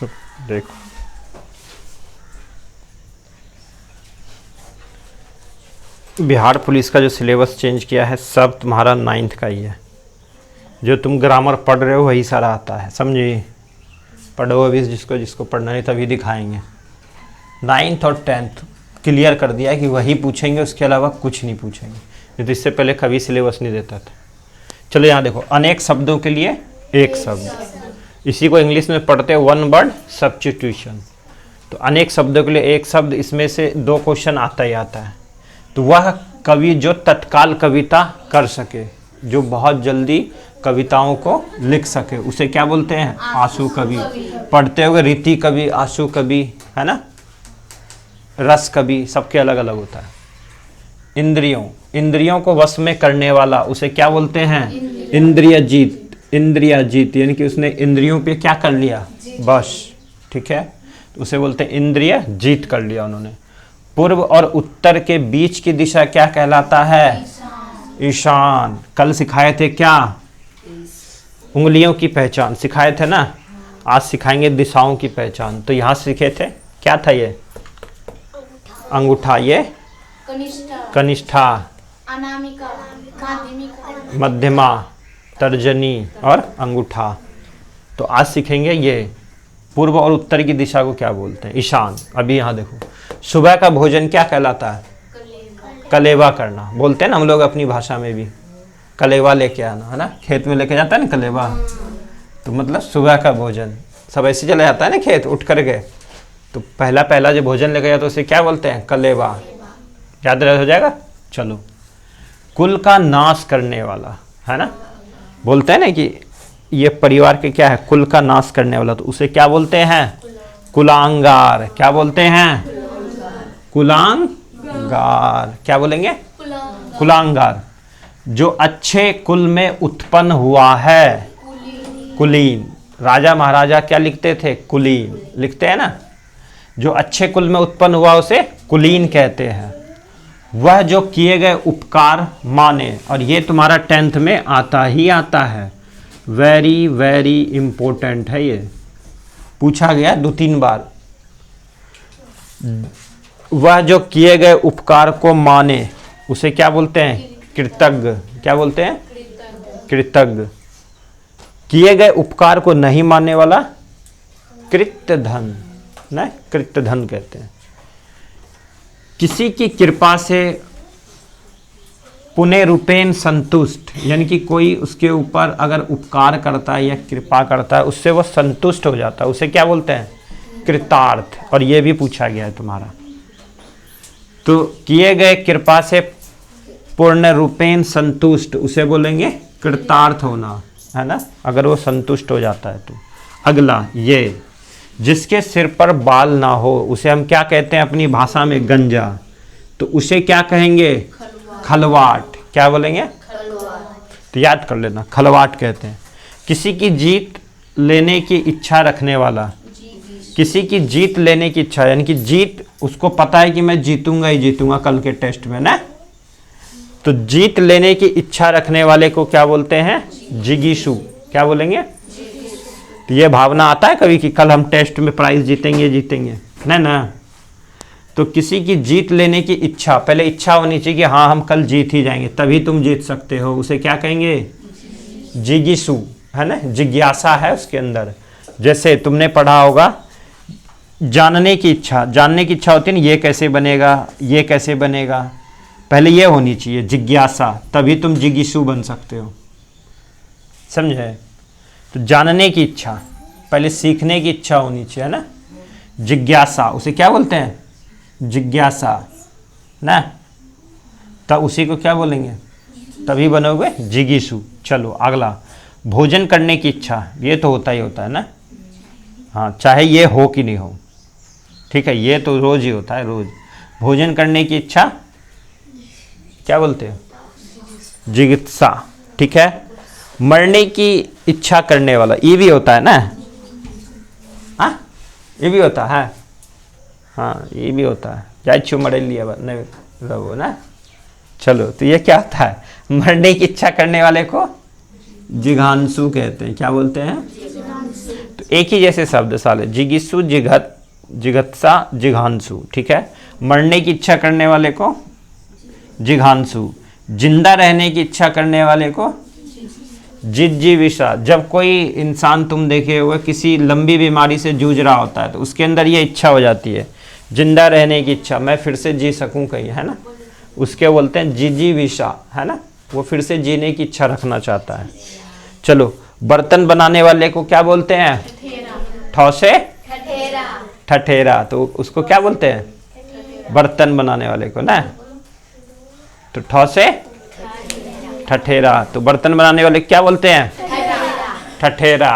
चुप देखो, बिहार पुलिस का जो सिलेबस चेंज किया है सब तुम्हारा 9th का ही है। जो तुम ग्रामर पढ़ रहे हो वही सारा आता है, समझे? पढ़ो अभी, जिसको जिसको पढ़ना नहीं तभी दिखाएंगे। 9th और 10th क्लियर कर दिया है कि वही पूछेंगे, उसके अलावा कुछ नहीं पूछेंगे। नहीं तो इससे पहले कभी सिलेबस नहीं देता था। चलो यहाँ देखो, अनेक शब्दों के लिए एक शब्द, इसी को इंग्लिश में पढ़ते हैं वन वर्ड सब्स्टिट्यूशन। तो अनेक शब्दों के लिए एक शब्द, इसमें से 2 क्वेश्चन आता ही आता है। तो वह कवि जो तत्काल कविता कर सके, जो बहुत जल्दी कविताओं को लिख सके, उसे क्या बोलते हैं? आशु कवि। पढ़ते हुए रीति कवि, आशु कवि, है ना, रस कवि, सबके अलग अलग होता है। इंद्रियों को वश में करने वाला, उसे क्या बोलते हैं? इंद्रिय जीत। इंद्रिय जीत यानी कि उसने इंद्रियों पे क्या कर लिया? बस, ठीक है, तो उसे बोलते हैं इंद्रिय जीत कर लिया उन्होंने। पूर्व और उत्तर के बीच की दिशा क्या कहलाता है? ईशान। कल सिखाए थे क्या? उंगलियों की पहचान सिखाए थे ना, आज सिखाएंगे दिशाओं की पहचान। तो यहाँ सीखे थे, क्या था ये? अंगूठा, ये कनिष्ठा, मध्यमा, तर्जनी और अंगूठा। तो आज सीखेंगे ये पूर्व और उत्तर की दिशा को क्या बोलते हैं? ईशान। अभी यहाँ देखो, सुबह का भोजन क्या कहलाता है? कलेवा करना। बोलते हैं ना हम लोग अपनी भाषा में भी, कलेवा लेके आना, है ना, खेत में लेके जाता है ना कलेवा, तो मतलब सुबह का भोजन। सब ऐसे चला जाता है ना खेत उठ कर के, तो पहला जो भोजन लेके जाता है उसे क्या बोलते हैं? कलेवा। याद हो जाएगा। चलो, कुल का नाश करने वाला, है ना, बोलते हैं ना कि ये परिवार के क्या है? कुल का नाश करने वाला, तो उसे क्या बोलते हैं? कुलांगार। क्या बोलते हैं? कुलांगार। क्या बोलेंगे? कुलांगार। जो अच्छे कुल में उत्पन्न हुआ है, कुलीन। राजा महाराजा क्या लिखते थे? कुलीन लिखते हैं ना। जो अच्छे कुल में उत्पन्न हुआ उसे कुलीन कहते हैं। वह जो किए गए उपकार माने, और ये तुम्हारा 10th में आता ही आता है, वेरी वेरी इंपॉर्टेंट है, ये पूछा गया 2-3 बार। वह जो किए गए उपकार को माने, उसे क्या बोलते हैं? कृतज्ञ। क्या बोलते हैं? कृतज्ञ। किए गए उपकार को नहीं मानने वाला कृतधन, ना, कृतधन कहते हैं। किसी की कृपा से पुण्य रूपेण संतुष्ट, यानी कि कोई उसके ऊपर अगर उपकार करता है या कृपा करता है, उससे वह संतुष्ट हो जाता है, उसे क्या बोलते हैं? कृतार्थ। और ये भी पूछा गया है तुम्हारा। तो किए गए कृपा से पूर्ण रूपेण संतुष्ट, उसे बोलेंगे कृतार्थ होना, है ना, अगर वो संतुष्ट हो जाता है तो। अगला, ये जिसके सिर पर बाल ना हो, उसे हम क्या कहते हैं अपनी भाषा में? गंजा। तो उसे क्या कहेंगे? खलवाट। क्या बोलेंगे? तो याद कर लेना, खलवाट कहते हैं। किसी की जीत लेने की इच्छा रखने वाला, किसी की जीत लेने की इच्छा, यानी कि जीत, उसको पता है कि मैं जीतूंगा ही जीतूंगा कल के टेस्ट में ना, तो जीत लेने की इच्छा रखने वाले को क्या बोलते हैं? जिगीषु। क्या बोलेंगे? तो ये भावना आता है कभी कि कल हम टेस्ट में प्राइज जीतेंगे ना। तो किसी की जीत लेने की इच्छा, पहले इच्छा होनी चाहिए कि हाँ हम कल जीत ही जाएंगे, तभी तुम जीत सकते हो, उसे क्या कहेंगे? जिगीषु, है ना, जिज्ञासा है उसके अंदर। जैसे तुमने पढ़ा होगा, जानने की इच्छा होती है ना, ये कैसे बनेगा, ये कैसे बनेगा, पहले ये होनी चाहिए जिज्ञासा, तभी तुम जिगीषु बन सकते हो, समझे? तो जानने की इच्छा, पहले सीखने की इच्छा होनी चाहिए, है ना, जिज्ञासा, उसे क्या बोलते हैं? जिज्ञासा ना। तब उसी को क्या बोलेंगे? तभी बनोगे जिगीषु। चलो अगला, भोजन करने की इच्छा, ये तो होता ही होता है ना, हाँ, चाहे ये हो कि नहीं हो, ठीक है, ये तो रोज ही होता है, रोज। भोजन करने की इच्छा क्या बोलते हैं? जिगित्सा, ठीक है। मरने की इच्छा करने वाला, ये भी होता है ना, हाँ, ये भी होता है, हाँ, ये भी होता है, जाए छू मरे लिया नहीं रहो ना। चलो, तो ये क्या होता है? मरने की इच्छा करने वाले को जिघांसु कहते हैं। क्या बोलते हैं? तो एक ही जैसे शब्द साले, जिगित्सु, जिघत, जिघत्सा, जिघांसु, ठीक है। मरने की इच्छा करने वाले को जिघांसु, जिंदा रहने की इच्छा करने वाले को जिज्जीविषा। जब कोई इंसान तुम देखे हुए किसी लंबी बीमारी से जूझ रहा होता है तो उसके अंदर ये इच्छा हो जाती है, जिंदा रहने की इच्छा, मैं फिर से जी सकूं कहीं, है ना, उसके बोलते हैं जिज्जीविषा, है ना, वो फिर से जीने की इच्छा रखना चाहता है। चलो, बर्तन बनाने वाले को क्या बोलते हैं? ठौसे ठठेरा। तो उसको क्या बोलते हैं? बर्तन बनाने वाले को ना, तो ठौसे ठठेरा। तो बर्तन बनाने वाले क्या बोलते हैं? ठठेरा।